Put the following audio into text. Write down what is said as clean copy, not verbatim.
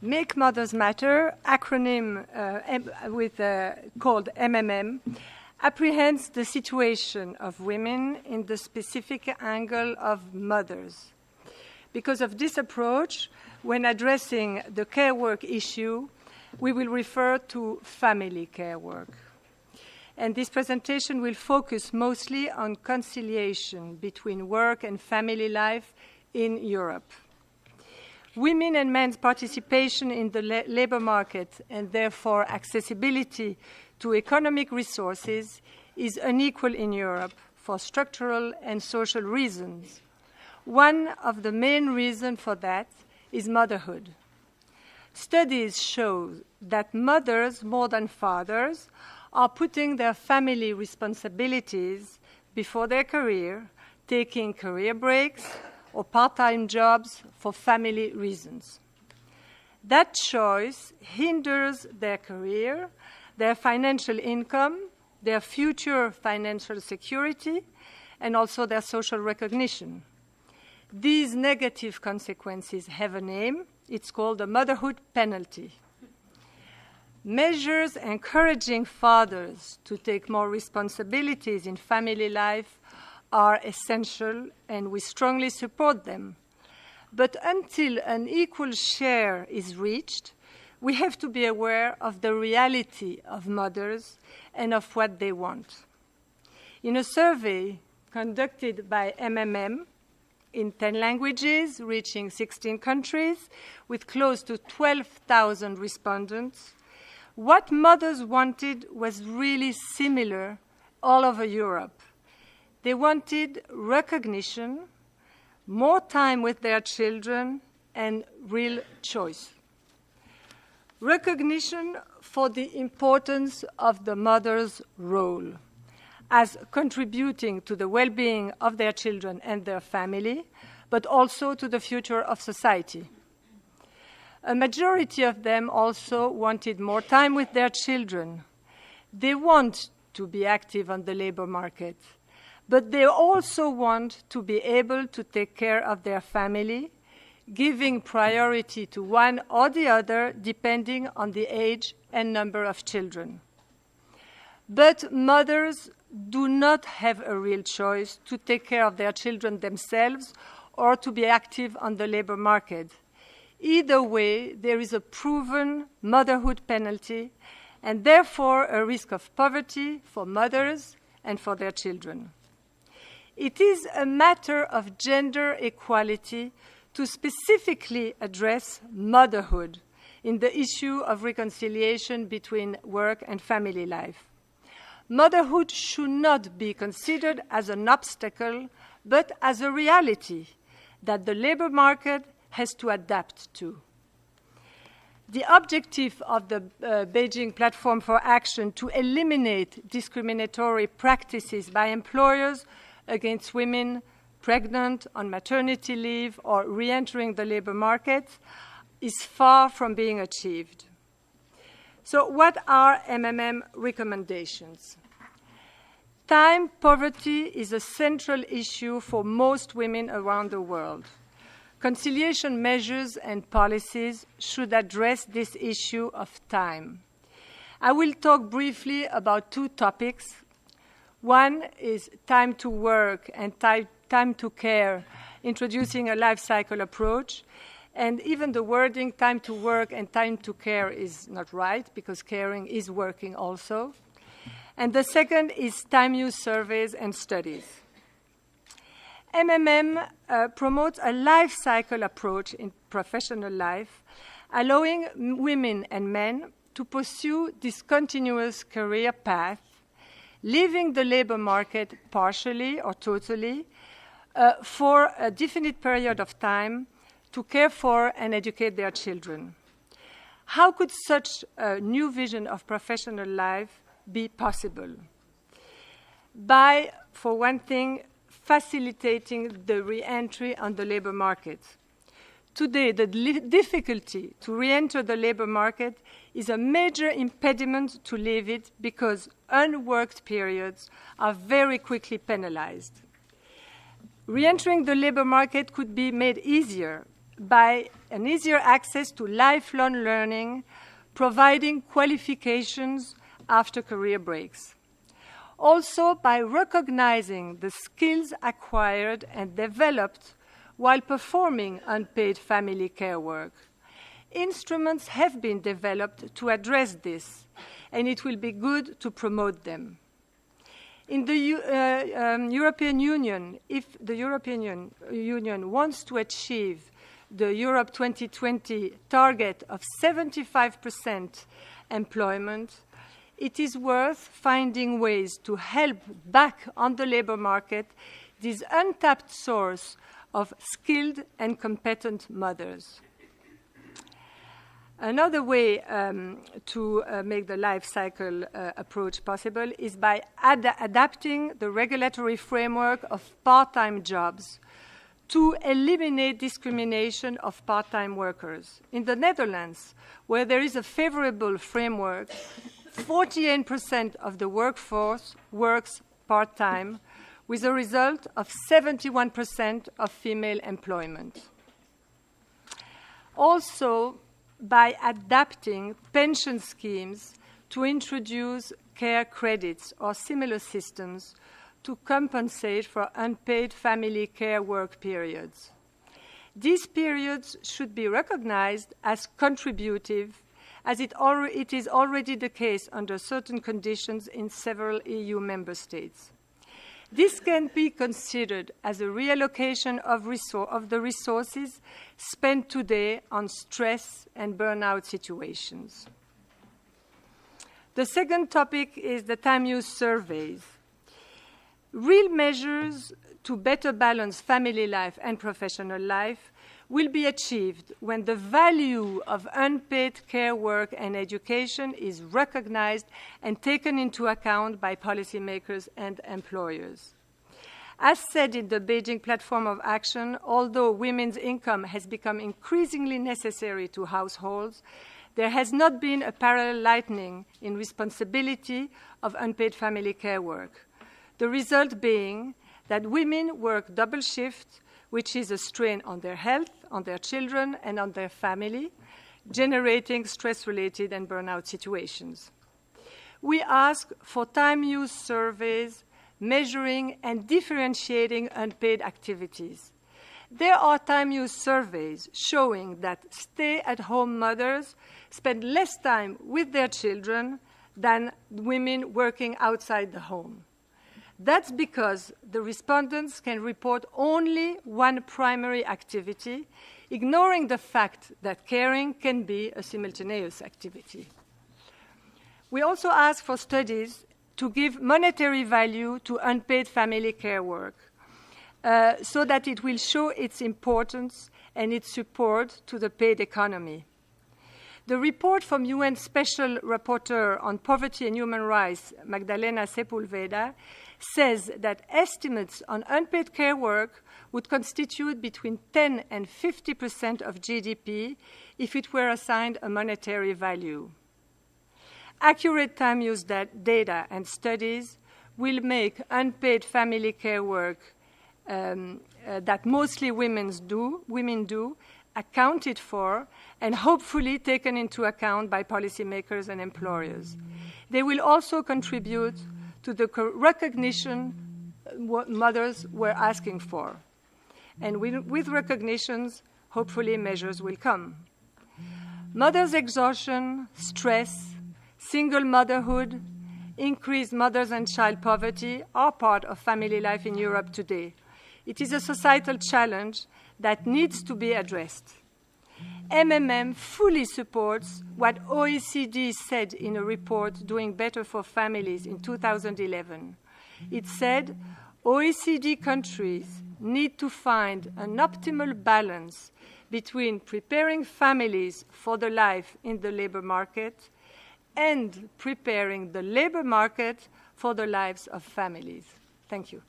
Make Mothers Matter, acronym called MMM, apprehends the situation of women in the specific angle of mothers. Because of this approach, when addressing the care work issue, we will refer to family care work. And this presentation will focus mostly on conciliation between work and family life in Europe. Women and men's participation in the labor market and therefore accessibility to economic resources is unequal in Europe for structural and social reasons. One of the main reasons for that is motherhood. Studies show that mothers, more than fathers, are putting their family responsibilities before their career, taking career breaks or part-time jobs for family reasons. That choice hinders their career, their financial income, their future financial security, and also their social recognition. These negative consequences have a name. It's called the motherhood penalty. Measures encouraging fathers to take more responsibilities in family life are essential, and we strongly support them. But until an equal share is reached, we have to be aware of the reality of mothers and of what they want. In a survey conducted by MMM in 10 languages, reaching 16 countries, with close to 12,000 respondents, what mothers wanted was really similar all over Europe. They wanted recognition, more time with their children, and real choice. Recognition for the importance of the mother's role as contributing to the well-being of their children and their family, but also to the future of society. A majority of them also wanted more time with their children. They want to be active on the labor market, but they also want to be able to take care of their family, giving priority to one or the other depending on the age and number of children. But mothers do not have a real choice to take care of their children themselves or to be active on the labor market. Either way, there is a proven motherhood penalty and therefore a risk of poverty for mothers and for their children. It is a matter of gender equality to specifically address motherhood in the issue of reconciliation between work and family life. Motherhood should not be considered as an obstacle, but as a reality that the labor market has to adapt to. The objective of the Beijing Platform for Action to eliminate discriminatory practices by employers against women pregnant, on maternity leave, or re-entering the labor market is far from being achieved. So what are MMM recommendations? Time poverty is a central issue for most women around the world. Conciliation measures and policies should address this issue of time. I will talk briefly about two topics. One is time to work and time to care, introducing a life cycle approach. And even the wording time to work and time to care is not right, because caring is working also. And the second is time use surveys and studies. MMM promotes a life cycle approach in professional life, allowing women and men to pursue this continuous career path, leaving the labor market partially or totally for a definite period of time to care for and educate their children. How could such a new vision of professional life be possible? By, for one thing, facilitating the re-entry on the labor market. Today, the difficulty to re-enter the labor market is a major impediment to leave it because unworked periods are very quickly penalized. Re-entering the labor market could be made easier by an easier access to lifelong learning, providing qualifications after career breaks. Also by recognizing the skills acquired and developed while performing unpaid family care work. Instruments have been developed to address this, and it will be good to promote them. In the European Union, if the European Union wants to achieve the Europe 2020 target of 75% employment, it is worth finding ways to help back on the labor market this untapped source of skilled and competent mothers. Another way to make the life cycle approach possible is by adapting the regulatory framework of part-time jobs to eliminate discrimination of part-time workers. In the Netherlands, where there is a favorable framework, 48% of the workforce works part-time, with a result of 71% of female employment. Also, by adapting pension schemes to introduce care credits or similar systems to compensate for unpaid family care work periods. These periods should be recognized as contributive, as it is already the case under certain conditions in several EU member states. This can be considered as a reallocation of the resources spent today on stress and burnout situations. The second topic is the time use surveys. Real measures to better balance family life and professional life will be achieved when the value of unpaid care work and education is recognized and taken into account by policymakers and employers. As said in the Beijing Platform of Action, although women's income has become increasingly necessary to households, there has not been a parallel lightening in responsibility of unpaid family care work. The result being that women work double shift, which is a strain on their health, on their children, and on their family, generating stress-related and burnout situations. We ask for time use surveys measuring and differentiating unpaid activities. There are time use surveys showing that stay-at-home mothers spend less time with their children than women working outside the home. That's because the respondents can report only one primary activity, ignoring the fact that caring can be a simultaneous activity. We also ask for studies to give monetary value to unpaid family care work so that it will show its importance and its support to the paid economy. The report from UN Special Rapporteur on Poverty and Human Rights, Magdalena Sepulveda, says that estimates on unpaid care work would constitute between 10 and 50% of GDP if it were assigned a monetary value. Accurate time use data and studies will make unpaid family care work that mostly women do accounted for and hopefully taken into account by policymakers and employers. They will also contribute to the recognition what mothers were asking for. And with recognitions, hopefully measures will come. Mothers' exhaustion, stress, single motherhood, increased mothers and child poverty are part of family life in Europe today. It is a societal challenge that needs to be addressed. MMM fully supports what OECD said in a report Doing Better for Families in 2011. It said OECD countries need to find an optimal balance between preparing families for the life in the labor market and preparing the labor market for the lives of families. Thank you.